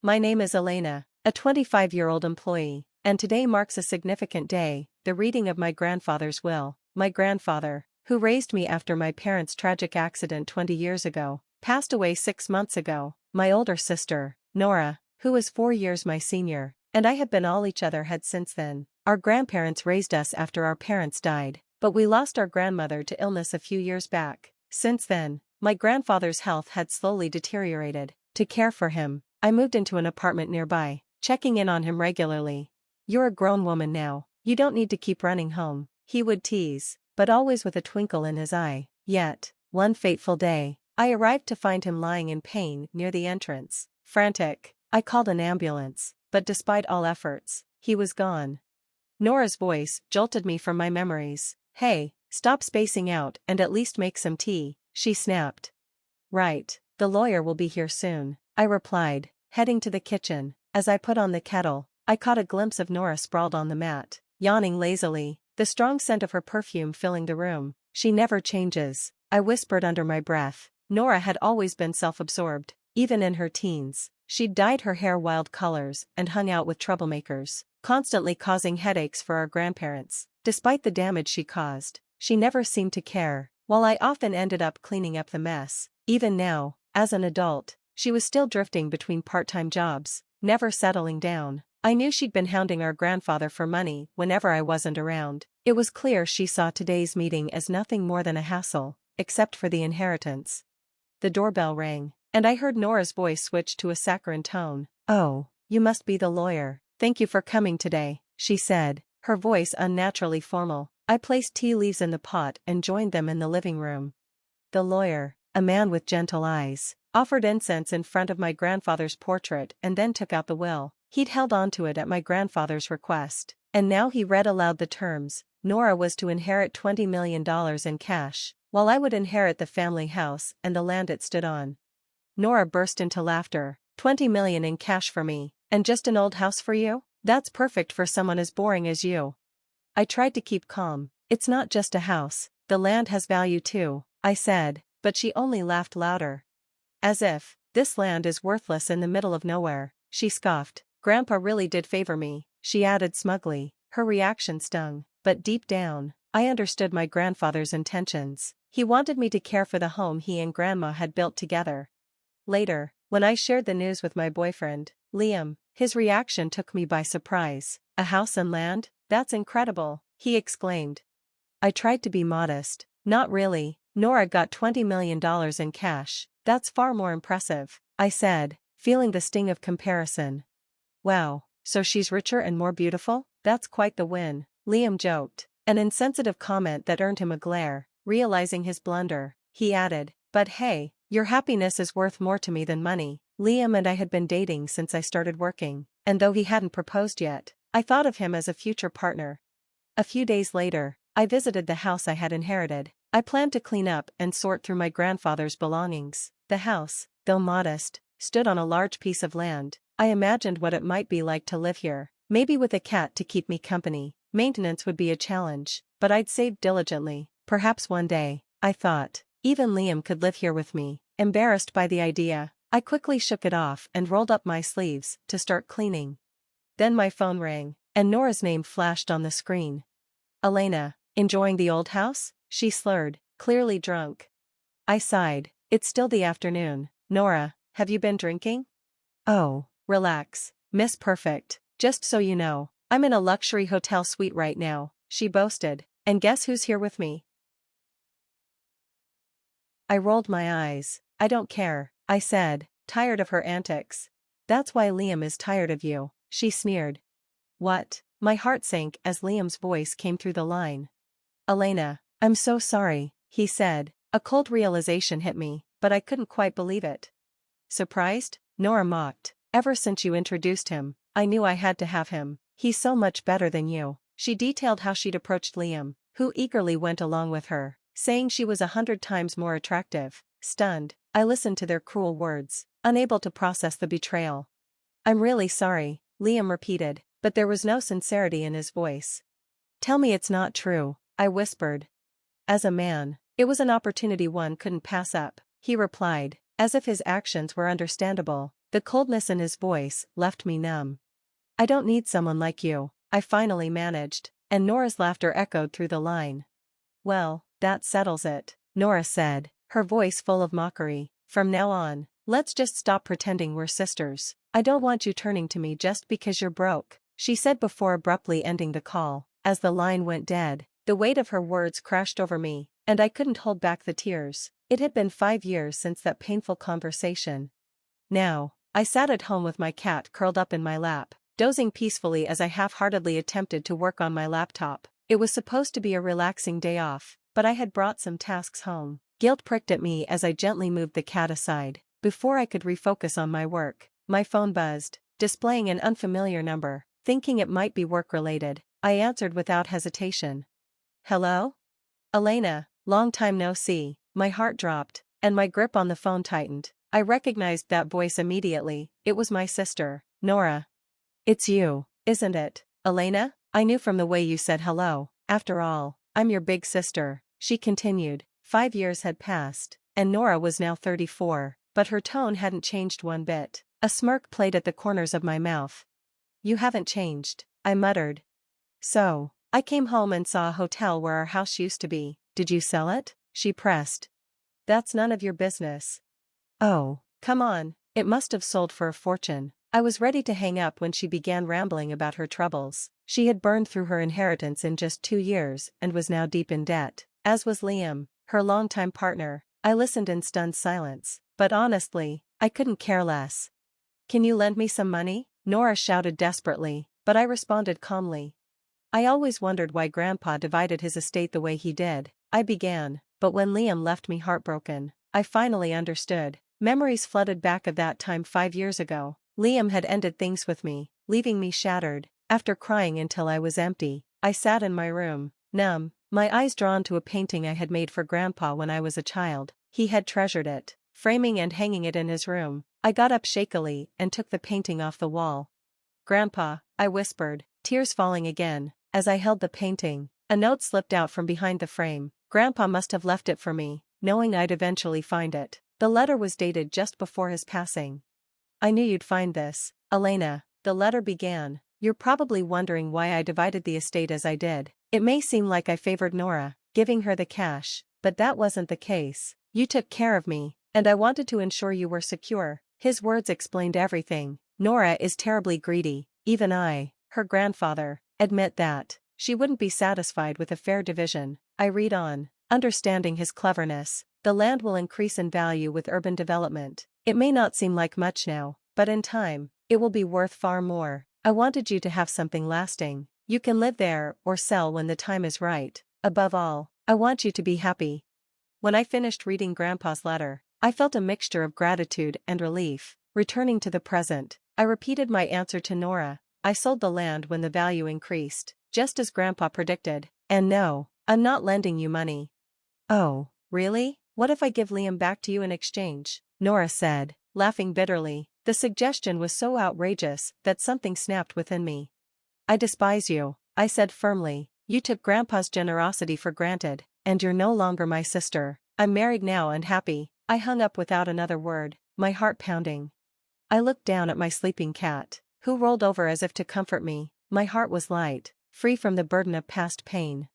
My name is Elena, a 25-year-old employee, and today marks a significant day, the reading of my grandfather's will. My grandfather, who raised me after my parents' tragic accident 20 years ago, passed away 6 months ago. My older sister, Nora, who was 4 years my senior, and I have been all each other had since then. Our grandparents raised us after our parents died, but we lost our grandmother to illness a few years back. Since then, my grandfather's health had slowly deteriorated. To care for him, I moved into an apartment nearby, checking in on him regularly. "You're a grown woman now, you don't need to keep running home," he would tease, but always with a twinkle in his eye. Yet, one fateful day, I arrived to find him lying in pain near the entrance. Frantic, I called an ambulance, but despite all efforts, he was gone. Nora's voice jolted me from my memories. "Hey, stop spacing out and at least make some tea," she snapped. "Right, the lawyer will be here soon," I replied, heading to the kitchen. As I put on the kettle, I caught a glimpse of Nora sprawled on the mat, yawning lazily, the strong scent of her perfume filling the room. "She never changes," I whispered under my breath. Nora had always been self-absorbed, even in her teens. She'd dyed her hair wild colors and hung out with troublemakers, constantly causing headaches for our grandparents. Despite the damage she caused, she never seemed to care, while I often ended up cleaning up the mess. Even now, as an adult, she was still drifting between part-time jobs, never settling down. I knew she'd been hounding our grandfather for money whenever I wasn't around. It was clear she saw today's meeting as nothing more than a hassle, except for the inheritance. The doorbell rang, and I heard Nora's voice switch to a saccharine tone. "Oh, you must be the lawyer. Thank you for coming today," she said, her voice unnaturally formal. I placed tea leaves in the pot and joined them in the living room. The lawyer, a man with gentle eyes, offered incense in front of my grandfather's portrait and then took out the will. He'd held onto it at my grandfather's request, and now he read aloud the terms. Nora was to inherit $20 million in cash, while I would inherit the family house and the land it stood on. Nora burst into laughter. $20 million in cash for me, and just an old house for you? That's perfect for someone as boring as you. I tried to keep calm. "It's not just a house, the land has value too," I said, but she only laughed louder. "As if, this land is worthless in the middle of nowhere," she scoffed. "Grandpa really did favor me," she added smugly. Her reaction stung, but deep down, I understood my grandfather's intentions. He wanted me to care for the home he and Grandma had built together. Later, when I shared the news with my boyfriend, Liam, his reaction took me by surprise. "A house and land? That's incredible," he exclaimed. I tried to be modest. "Not really, Nora got $20 million in cash. That's far more impressive," I said, feeling the sting of comparison. "Wow, so she's richer and more beautiful? That's quite the win," Liam joked, an insensitive comment that earned him a glare. Realizing his blunder, he added, "But hey, your happiness is worth more to me than money." Liam and I had been dating since I started working, and though he hadn't proposed yet, I thought of him as a future partner. A few days later, I visited the house I had inherited. I planned to clean up and sort through my grandfather's belongings. The house, though modest, stood on a large piece of land. I imagined what it might be like to live here, maybe with a cat to keep me company. Maintenance would be a challenge, but I'd saved diligently. Perhaps one day, I thought, even Liam could live here with me. Embarrassed by the idea, I quickly shook it off and rolled up my sleeves to start cleaning. Then my phone rang, and Nora's name flashed on the screen. "Elena, enjoying the old house?" she slurred, clearly drunk. I sighed. "It's still the afternoon. Nora, have you been drinking?" "Oh, relax, Miss Perfect. Just so you know, I'm in a luxury hotel suite right now," she boasted. "And guess who's here with me?" I rolled my eyes. "I don't care," I said, tired of her antics. "That's why Liam is tired of you," she sneered. "What?" My heart sank as Liam's voice came through the line. "Elena, I'm so sorry," he said. A cold realization hit me, but I couldn't quite believe it. "Surprised?" Nora mocked. "Ever since you introduced him, I knew I had to have him. He's so much better than you." She detailed how she'd approached Liam, who eagerly went along with her, saying she was 100 times more attractive. Stunned, I listened to their cruel words, unable to process the betrayal. "I'm really sorry," Liam repeated, but there was no sincerity in his voice. "Tell me it's not true," I whispered. "As a man, it was an opportunity one couldn't pass up," he replied, as if his actions were understandable. The coldness in his voice left me numb. I don't need someone like you, I finally managed, and Nora's laughter echoed through the line. Well, that settles it, Nora said, her voice full of mockery. From now on, let's just stop pretending we're sisters. I don't want you turning to me just because you're broke, she said before abruptly ending the call. As the line went dead, the weight of her words crashed over me, and I couldn't hold back the tears. It had been 5 years since that painful conversation. Now, I sat at home with my cat curled up in my lap, dozing peacefully as I half-heartedly attempted to work on my laptop. It was supposed to be a relaxing day off, but I had brought some tasks home. Guilt pricked at me as I gently moved the cat aside. Before I could refocus on my work, my phone buzzed, displaying an unfamiliar number. Thinking it might be work-related, I answered without hesitation. Hello? Elena, long time no see. My heart dropped, and my grip on the phone tightened. I recognized that voice immediately. It was my sister, Nora. It's you, isn't it, Elena? I knew from the way you said hello. After all, I'm your big sister, she continued. 5 years had passed, and Nora was now 34, but her tone hadn't changed one bit. A smirk played at the corners of my mouth. You haven't changed, I muttered. So, I came home and saw a hotel where our house used to be. Did you sell it? She pressed. That's none of your business. Oh, come on, it must have sold for a fortune. I was ready to hang up when she began rambling about her troubles. She had burned through her inheritance in just 2 years and was now deep in debt, as was Liam, her longtime partner. I listened in stunned silence, but honestly, I couldn't care less. Can you lend me some money? Nora shouted desperately, but I responded calmly. I always wondered why Grandpa divided his estate the way he did. I began, but when Liam left me heartbroken, I finally understood. Memories flooded back of that time 5 years ago. Liam had ended things with me, leaving me shattered. After crying until I was empty, I sat in my room, numb, my eyes drawn to a painting I had made for Grandpa when I was a child. He had treasured it, framing and hanging it in his room. I got up shakily and took the painting off the wall. Grandpa, I whispered, tears falling again. As I held the painting, a note slipped out from behind the frame. Grandpa must have left it for me, knowing I'd eventually find it. The letter was dated just before his passing. I knew you'd find this, Elena, the letter began. You're probably wondering why I divided the estate as I did. It may seem like I favored Nora, giving her the cash, but that wasn't the case. You took care of me, and I wanted to ensure you were secure. His words explained everything. Nora is terribly greedy, even I, her grandfather, admit that. She wouldn't be satisfied with a fair division. I read on, understanding his cleverness. The land will increase in value with urban development. It may not seem like much now, but in time, it will be worth far more. I wanted you to have something lasting. You can live there or sell when the time is right. Above all, I want you to be happy. When I finished reading Grandpa's letter, I felt a mixture of gratitude and relief. Returning to the present, I repeated my answer to Nora. I sold the land when the value increased, just as Grandpa predicted. And no, I'm not lending you money. Oh, really? What if I give Liam back to you in exchange? Nora said, laughing bitterly. The suggestion was so outrageous that something snapped within me. I despise you, I said firmly. You took Grandpa's generosity for granted, and you're no longer my sister. I'm married now and happy. I hung up without another word, my heart pounding. I looked down at my sleeping cat, who rolled over as if to comfort me. My heart was light, free from the burden of past pain.